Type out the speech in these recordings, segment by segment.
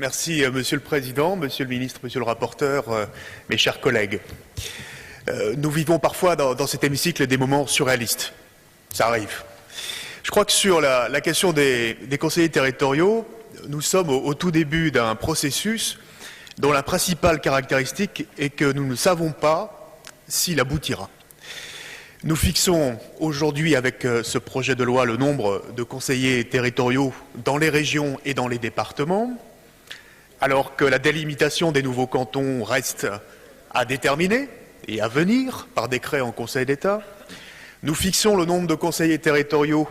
Merci, Monsieur le Président, Monsieur le Ministre, Monsieur le Rapporteur, mes chers collègues. Nous vivons parfois dans cet hémicycle des moments surréalistes. Ça arrive. Je crois que sur la question des conseillers territoriaux, nous sommes au tout début d'un processus dont la principale caractéristique est que nous ne savons pas s'il aboutira. Nous fixons aujourd'hui avec ce projet de loi le nombre de conseillers territoriaux dans les régions et dans les départements, alors que la délimitation des nouveaux cantons reste à déterminer et à venir par décret en Conseil d'État. Nous fixons le nombre de conseillers territoriaux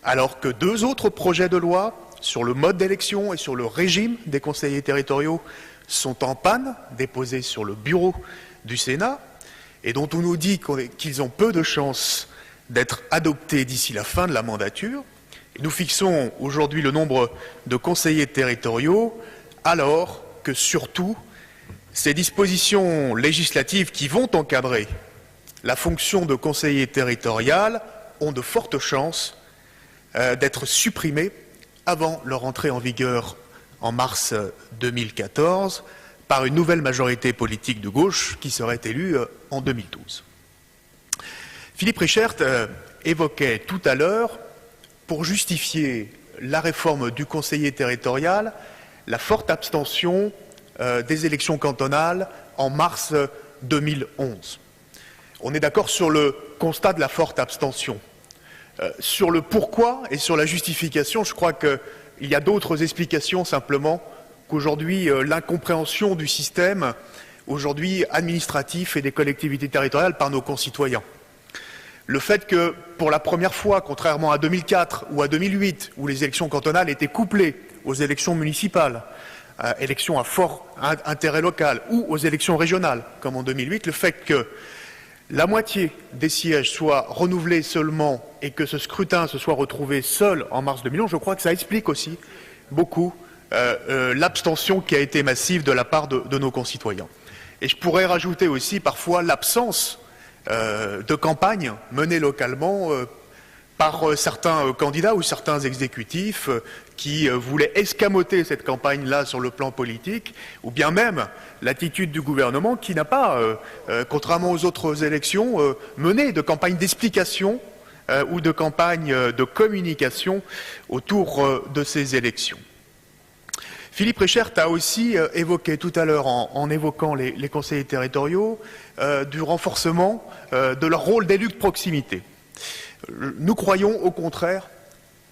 alors que deux autres projets de loi sur le mode d'élection et sur le régime des conseillers territoriaux sont en panne, déposés sur le bureau du Sénat, et dont on nous dit qu'ils ont peu de chances d'être adoptés d'ici la fin de la mandature. Et nous fixons aujourd'hui le nombre de conseillers territoriaux alors que surtout ces dispositions législatives qui vont encadrer la fonction de conseiller territorial ont de fortes chances d'être supprimées avant leur entrée en vigueur en mars 2014 par une nouvelle majorité politique de gauche qui serait élue en 2012. Philippe Richert évoquait tout à l'heure, pour justifier la réforme du conseiller territorial, la forte abstention des élections cantonales en mars 2011. On est d'accord sur le constat de la forte abstention. Sur le pourquoi et sur la justification, je crois qu'il y a d'autres explications simplement qu'aujourd'hui l'incompréhension du système aujourd'hui administratif et des collectivités territoriales par nos concitoyens. Le fait que, pour la première fois, contrairement à 2004 ou à 2008, où les élections cantonales étaient couplées aux élections municipales, élections à fort intérêt local, ou aux élections régionales, comme en 2008, le fait que la moitié des sièges soient renouvelés seulement et que ce scrutin se soit retrouvé seul en mars 2011, je crois que ça explique aussi beaucoup l'abstention qui a été massive de la part de nos concitoyens. Et je pourrais rajouter aussi parfois l'absence de campagne menée localement par certains candidats ou certains exécutifs qui voulaient escamoter cette campagne-là sur le plan politique, ou bien même l'attitude du gouvernement qui n'a pas, contrairement aux autres élections, mené de campagne d'explication ou de campagne de communication autour de ces élections. Philippe Richert a aussi évoqué tout à l'heure, en évoquant les conseillers territoriaux, du renforcement de leur rôle d'élu de proximité. Nous croyons au contraire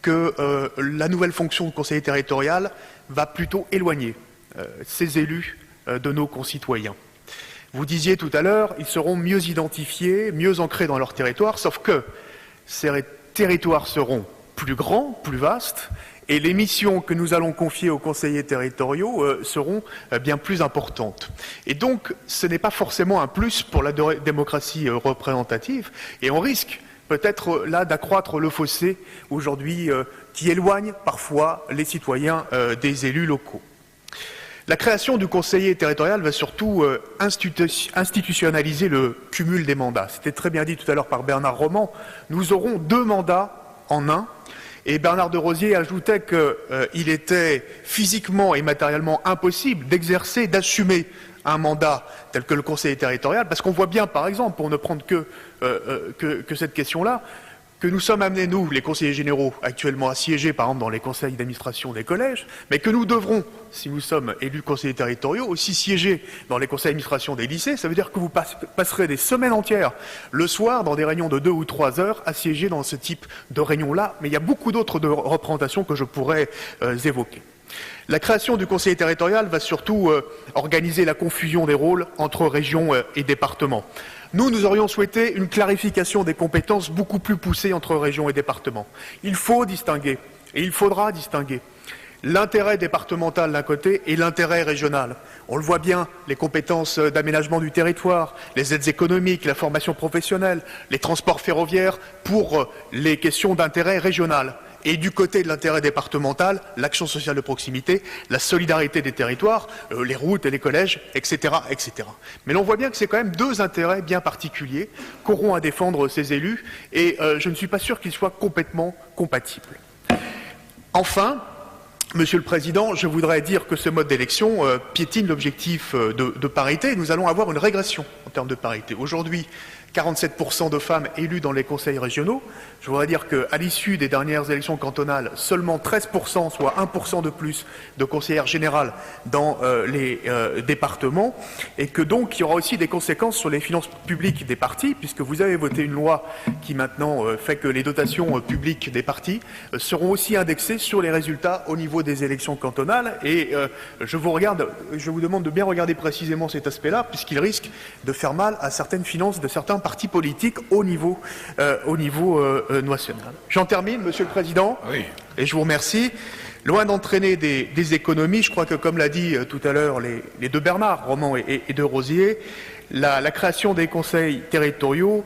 que la nouvelle fonction de conseiller territorial va plutôt éloigner ces élus de nos concitoyens. Vous disiez tout à l'heure, ils seront mieux identifiés, mieux ancrés dans leur territoire, sauf que ces territoires seront plus grands, plus vastes, et les missions que nous allons confier aux conseillers territoriaux seront bien plus importantes. Et donc, ce n'est pas forcément un plus pour la démocratie représentative, et on risque peut-être là d'accroître le fossé aujourd'hui qui éloigne parfois les citoyens des élus locaux. La création du conseiller territorial va surtout institutionnaliser le cumul des mandats. C'était très bien dit tout à l'heure par Bernard Roman. Nous aurons 2 mandats en un. Et Bernard de Rosier ajoutait qu'il était physiquement et matériellement impossible d'exercer, d'assumer un mandat tel que le conseiller territorial, parce qu'on voit bien, par exemple, pour ne prendre que cette question-là, que nous sommes amenés, nous, les conseillers généraux, actuellement à siéger, par exemple, dans les conseils d'administration des collèges, mais que nous devrons, si nous sommes élus conseillers territoriaux, aussi siéger dans les conseils d'administration des lycées. Ça veut dire que vous passerez des semaines entières, le soir, dans des réunions de 2 ou 3 heures, à siéger dans ce type de réunions-là. Mais il y a beaucoup d'autres représentations que je pourrais évoquer. La création du conseiller territorial va surtout organiser la confusion des rôles entre régions et départements. Nous aurions souhaité une clarification des compétences beaucoup plus poussée entre régions et départements. Il faut distinguer, et il faudra distinguer, l'intérêt départemental d'un côté et l'intérêt régional. On le voit bien, les compétences d'aménagement du territoire, les aides économiques, la formation professionnelle, les transports ferroviaires pour les questions d'intérêt régional. Et du côté de l'intérêt départemental, l'action sociale de proximité, la solidarité des territoires, les routes et les collèges, etc., etc. Mais l'on voit bien que c'est quand même 2 intérêts bien particuliers qu'auront à défendre ces élus, et je ne suis pas sûr qu'ils soient complètement compatibles. Enfin, Monsieur le Président, je voudrais dire que ce mode d'élection piétine l'objectif de parité. Nous allons avoir une régression en termes de parité. Aujourd'hui, 47% de femmes élues dans les conseils régionaux. Je voudrais dire qu'à l'issue des dernières élections cantonales, seulement 13%, soit 1% de plus, de conseillères générales dans les départements, et que donc il y aura aussi des conséquences sur les finances publiques des partis, puisque vous avez voté une loi qui maintenant fait que les dotations publiques des partis seront aussi indexées sur les résultats au niveau des élections cantonales. Et je vous demande de bien regarder précisément cet aspect-là, puisqu'il risque de faire mal à certaines finances de certains partis politiques au niveau national. J'en termine, Monsieur le Président, oui. Et je vous remercie. Loin d'entraîner des économies, je crois que, comme l'a dit tout à l'heure les deux Bernard, Roman et de Rosier, la création des conseils territoriaux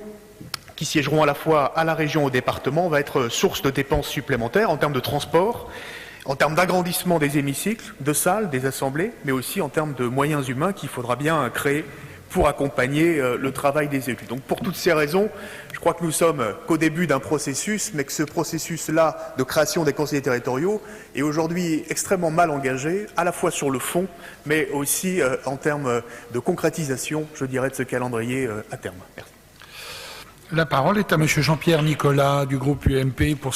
qui siégeront à la fois à la région et au département va être source de dépenses supplémentaires en termes de transport, en termes d'agrandissement des hémicycles, de salles, des assemblées, mais aussi en termes de moyens humains qu'il faudra bien créer pour accompagner le travail des élus. Donc pour toutes ces raisons, je crois que nous sommes qu'au début d'un processus, mais que ce processus-là de création des conseillers territoriaux est aujourd'hui extrêmement mal engagé, à la fois sur le fond, mais aussi en termes de concrétisation, je dirais, de ce calendrier à terme. Merci. La parole est à Monsieur Jean-Pierre Nicolas du groupe UMP pour